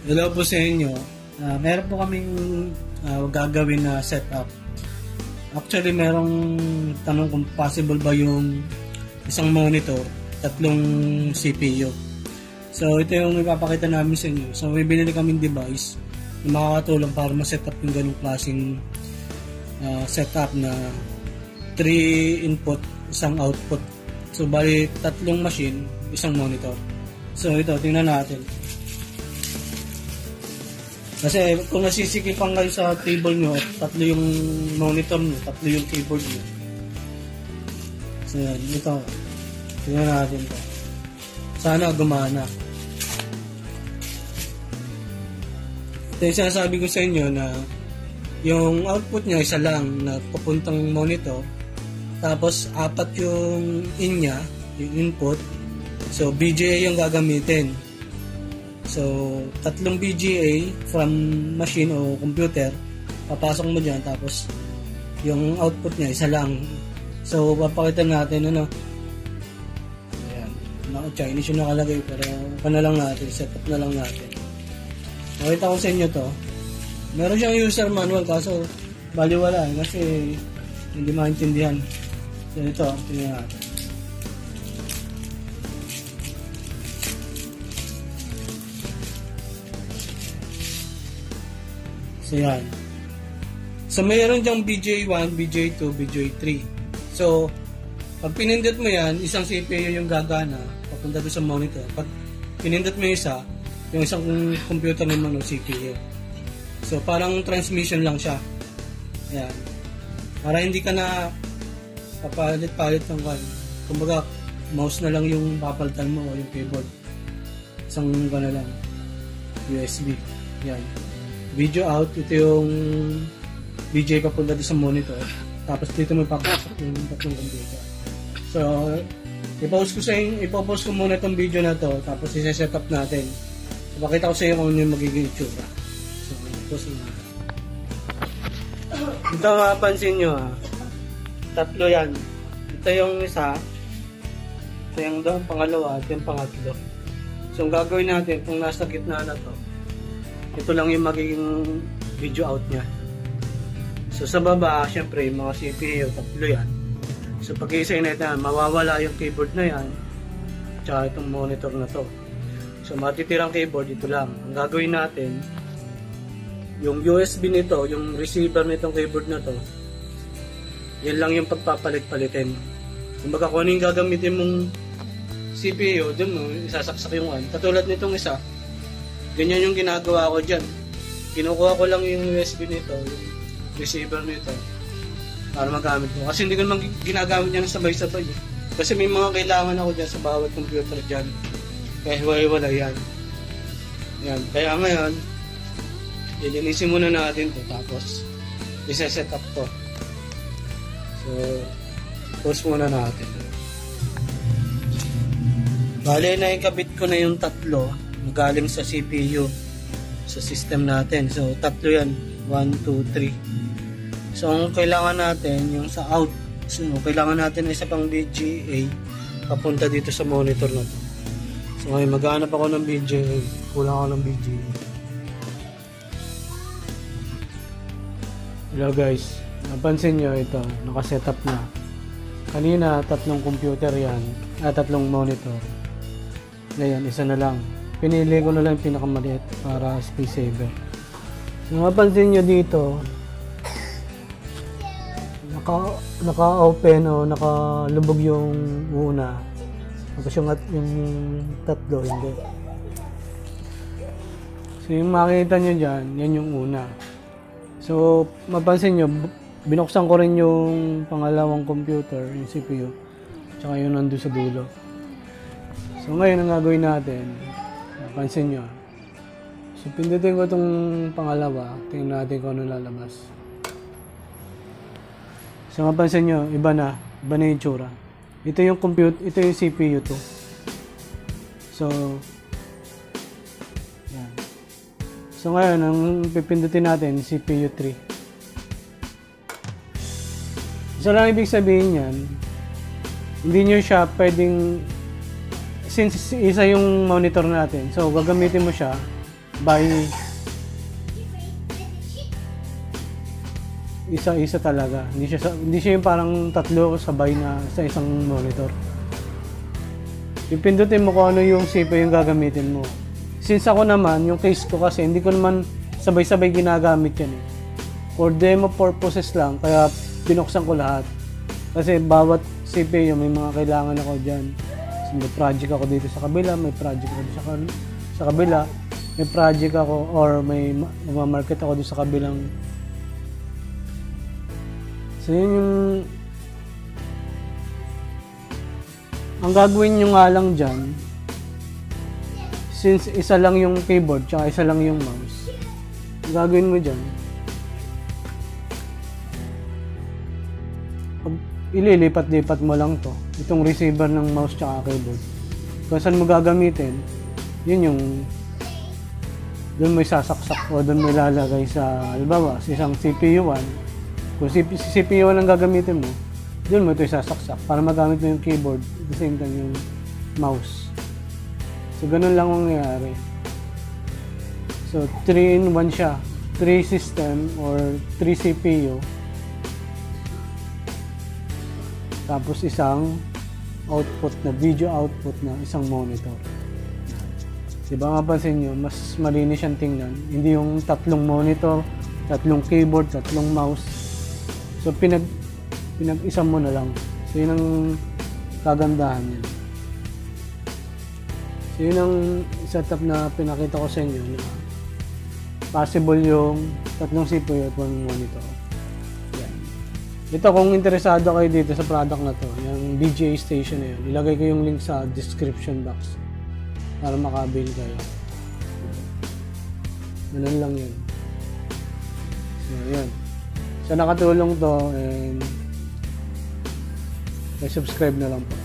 Hello po sa inyo. Meron po kaming gagawin na setup. Actually, merong tanong kung possible ba yung isang monitor, tatlong CPU. So, ito yung ipapakita namin sa inyo. So, may binili kaming device na makakatulong para ma-setup yung ganung klaseng setup na 3 input, isang output. So, bali, tatlong machine, isang monitor. So, ito, tingnan natin. Kasi kung nasisikipan kayo sa table nyo, tatlo yung monitor nyo, tatlo yung keyboard nyo. So yan, ito. Tingnan natin ito. Sana gumana. Ito yung sinasabi ko sa inyo na yung output niya isa lang na papuntang monitor. Tapos apat yung in niya, yung input. So BGA yung gagamitin. So, tatlong BGA from machine o computer, papasok mo dyan, tapos yung output niya, isa lang. So, papakita natin, ano. Ayan. Chinese yung nakalagay, pero na lang natin, setup na lang natin. Nakita ko sa inyo to. Meron siyang user manual, kaso baliwala, kasi hindi maintindihan. So, ito, tingnan natin. So, yan. So, mayroon dyang BJ1, BJ2, BJ3. So, pag pinindot mo yan, isang CPU yung gagana papunta doon sa monitor. Pag pinindot mo yung isang computer naman ng CPU. So, parang transmission lang siya. Ayan. Para hindi ka na papalit-palit ng kan. Kumbaga, mouse na lang yung papalitan mo o yung keyboard. Isang gana lang. USB. Yan. Video out, ito yung BJ papunta doon sa monitor. Tapos dito may papasok yung tatlong computer. So, ipopost ko muna itong video na to, tapos isa-set up natin. So, pakita ko sa iyo kung ano yung magiging itsura. So, post na. Ito mapapansin nyo tatlo yan. Ito yung isa, ito yung pangalawa, ito yung pangatlo. So, ang gagawin natin, kung nasa gitna na to, ito lang yung magiging video out niya. So sa baba, syempre yung mga CPU, tatlo yan. So pag isa na ito, mawawala yung keyboard na yan, tsaka itong monitor na to. So matitirang keyboard, ito lang. Ang gagawin natin, yung USB nito, yung receiver nitong keyboard na to, yan lang yung pagpapalit-palitin. Kumbaga kung ano yung gagamitin mong CPU, dun mo isasaksak yung one. Katulad nitong isa, ganyan yung ginagawa ko dyan. Kinukuha ko lang yung USB nito, yung receiver nito, para magamit ko. Kasi hindi ko naman ginagamit yan sabay-sabay. Kasi may mga kailangan ako dyan sa bawat computer dyan. Kaya hiwa-hiwala yan. Yan. Kaya ngayon, ilinisin muna natin to tapos isa-set up to. So, pause muna natin. Bale na ikabit ko na yung tatlo galing sa CPU sa system natin. So tatlo yan, 1, 2, 3. So ang kailangan natin yung sa out. So kailangan natin isa pang BGA papunta dito sa monitor na to. So ngayon maghanap ako ng BGA, kulang ako ng BGA. Hello guys, napansin nyo ito, nakasetup na. Kanina tatlong computer yan, tatlong monitor. Ngayon isa na lang. Pinili ko na lang yung pinakamaliit para space saver. So, mapansin nyo dito, naka-open o nakalubog yung una. Tapos yung tatlo, hindi. So, yung makikita nyo dyan, yan yung una. So, mapansin nyo, binuksan ko rin yung pangalawang computer, yung CPU. Tsaka yung nandun sa dulo. So, ngayon ang gagawin natin, pansin nyo. So, pindutin ko itong pangalawa. Tingnan natin kung ano lalabas. So, mapansin nyo, iba na yung itsura. Ito yung ito yung CPU to. So, yan. So, ngayon, ang pipindutin natin, CPU 3. So, lang ibig sabihin yan, hindi nyo siya pwedeng since isa yung monitor natin, so gagamitin mo siya by isa-isa talaga. Hindi siya yung parang tatlo sabay na sa isang monitor. Yung pindutin mo kung ano yung CPU yung gagamitin mo. Since ako naman, yung case ko kasi, hindi ko naman sabay-sabay ginagamit yan eh. For demo purposes lang, kaya binuksan ko lahat. Kasi bawat CPU may mga kailangan ako dyan. So, may project ako dito sa kabila, may project ako sa kabila, may project ako or may market ako dito sa kabilang. So yun yung ang gagawin nyo nga lang dyan, since isa lang yung keyboard tsaka isa lang yung mouse, ang gagawin mo dyan, ililipat-lipat mo lang to, itong receiver ng mouse tsaka keyboard. Kung saan mo gagamitin, yun yung doon mo isasaksak o doon mo ilalagay sa, halimbawa, sa isang CPU 1. Kung CPU 1 ang gagamitin mo, doon mo ito isasaksak para magamit mo yung keyboard at the same time yung mouse. So, ganun lang ang nangyayari. So, 3-in-1 siya. 3 system or 3 CPU. Tapos isang output na, video output na isang monitor. Diba mapansin nyo, mas malinis siyang tingnan. Hindi yung tatlong monitor, tatlong keyboard, tatlong mouse. So, pinag-isa mo na lang. So, yun ang kagandahan niya. So, yun ang setup na pinakita ko sa inyo. Na possible yung tatlong CPU at one monitor. Yan. Ito, kung interesado kayo dito sa product na to, yung BGA station na yun, ilagay ko yung link sa description box para makabil kayo. Ganun lang yun. So, yun. So, nakatulong to and subscribe na lang po.